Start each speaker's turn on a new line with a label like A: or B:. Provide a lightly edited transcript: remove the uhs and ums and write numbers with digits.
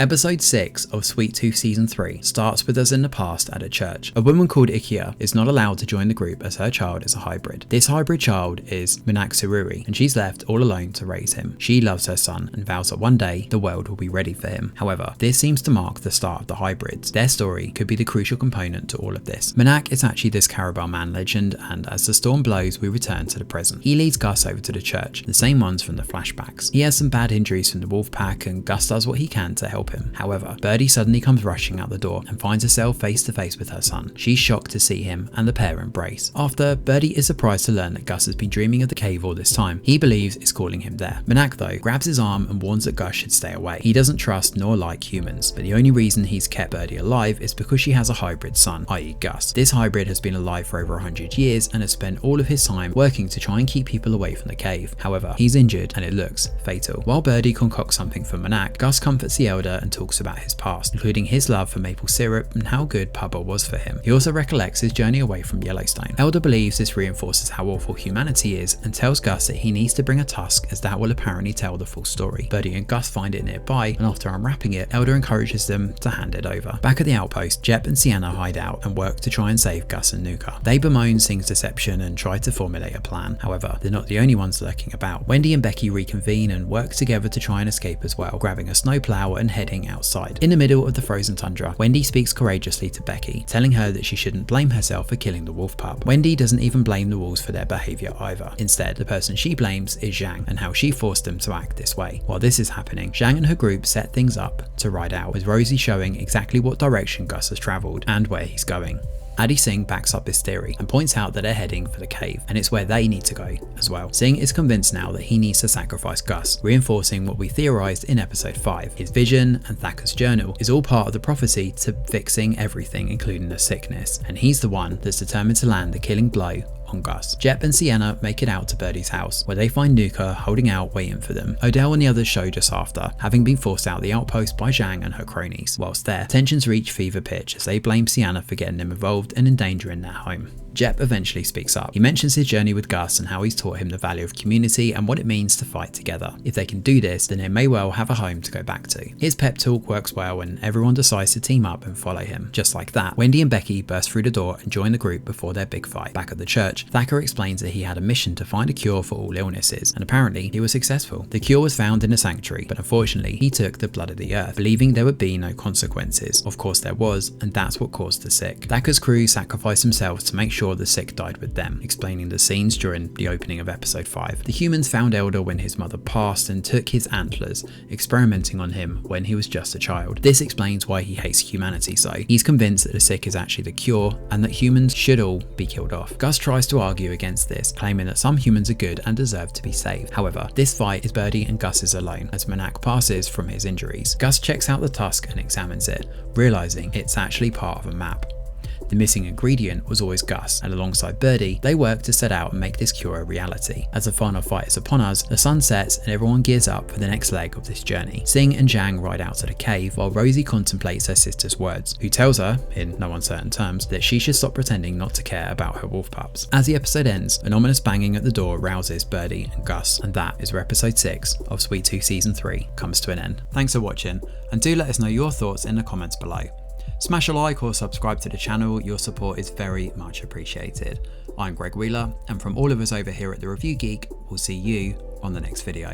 A: Episode 6 of Sweet Tooth Season 3 starts with us in the past at a church. A woman called Ikia is not allowed to join the group as her child is a hybrid. This hybrid child is Minak Sururi, and she's left all alone to raise him. She loves her son and vows that one day the world will be ready for him. However, this seems to mark the start of the hybrids. Their story could be the crucial component to all of this. Minak is actually this Carabao man legend, and as the storm blows, we return to the present. He leads Gus over to the church, the same ones from the flashbacks. He has some bad injuries from the wolf pack, and Gus does what he can to help him. However, Birdie suddenly comes rushing out the door and finds herself face to face with her son. She's shocked to see him, and the pair embrace. After, Birdie is surprised to learn that Gus has been dreaming of the cave all this time. He believes it's calling him there. Minak, though, grabs his arm and warns that Gus should stay away. He doesn't trust nor like humans, but the only reason he's kept Birdie alive is because she has a hybrid son, i.e. Gus. This hybrid has been alive for over 100 years and has spent all of his time working to try and keep people away from the cave. However, he's injured and it looks fatal. While Birdie concocts something for Minak, Gus comforts the elder and talks about his past, including his love for maple syrup and how good Pubba was for him. He also recollects his journey away from Yellowstone. Elder believes this reinforces how awful humanity is and tells Gus that he needs to bring a tusk, as that will apparently tell the full story. Birdie and Gus find it nearby, and after unwrapping it, Elder encourages them to hand it over. Back at the outpost, Jep and Sienna hide out and work to try and save Gus and Nuka. They bemoan Sing's deception and try to formulate a plan. However, they're not the only ones lurking about. Wendy and Becky reconvene and work together to try and escape as well, grabbing a snowplow and heading outside. In the middle of the frozen tundra, Wendy speaks courageously to Becky, telling her that she shouldn't blame herself for killing the wolf pup. Wendy doesn't even blame the wolves for their behaviour either. Instead, the person she blames is Zhang and how she forced them to act this way. While this is happening, Zhang and her group set things up to ride out, with Rosie showing exactly what direction Gus has travelled and where he's going. Adi Singh backs up this theory and points out that they're heading for the cave, and it's where they need to go as well. Singh is convinced now that he needs to sacrifice Gus, reinforcing what we theorized in episode 5. His vision and Thacker's journal is all part of the prophecy to fixing everything, including the sickness, and he's the one that's determined to land the killing blow on Gus. Jep and Sienna make it out to Birdie's house, where they find Nuka holding out waiting for them. Odell and the others show just after, having been forced out the outpost by Zhang and her cronies. Whilst there, tensions reach fever pitch as they blame Sienna for getting them involved and endangering their home. Jep eventually speaks up. He mentions his journey with Gus and how he's taught him the value of community and what it means to fight together. If they can do this, then they may well have a home to go back to. His pep talk works well and everyone decides to team up and follow him. Just like that, Wendy and Becky burst through the door and join the group before their big fight. Back at the church, Thacker explains that he had a mission to find a cure for all illnesses, and apparently he was successful. The cure was found in a sanctuary, but unfortunately he took the blood of the earth, believing there would be no consequences. Of course there was, and that's what caused the sick. Thacker's crew sacrificed themselves to make sure the sick died with them, explaining the scenes during the opening of episode 5. The humans found Elder when his mother passed and took his antlers, experimenting on him when he was just a child. This explains why he hates humanity so. He's convinced that the sick is actually the cure and that humans should all be killed off. Gus tries to argue against this, claiming that some humans are good and deserve to be saved. However, this fight is Birdie and Gus's alone as Minak passes from his injuries. Gus checks out the tusk and examines it, realizing it's actually part of a map. The missing ingredient was always Gus, and alongside Birdie, they work to set out and make this cure a reality. As the final fight is upon us, the sun sets and everyone gears up for the next leg of this journey. Singh and Zhang ride out to the cave while Rosie contemplates her sister's words, who tells her, in no uncertain terms, that she should stop pretending not to care about her wolf pups. As the episode ends, an ominous banging at the door rouses Birdie and Gus, and that is where episode 6 of Sweet Tooth Season 3 comes to an end. Thanks for watching, and do let us know your thoughts in the comments below. Smash a like or subscribe to the channel, your support is very much appreciated. I'm Greg Wheeler, and from all of us over here at The Review Geek, we'll see you on the next video.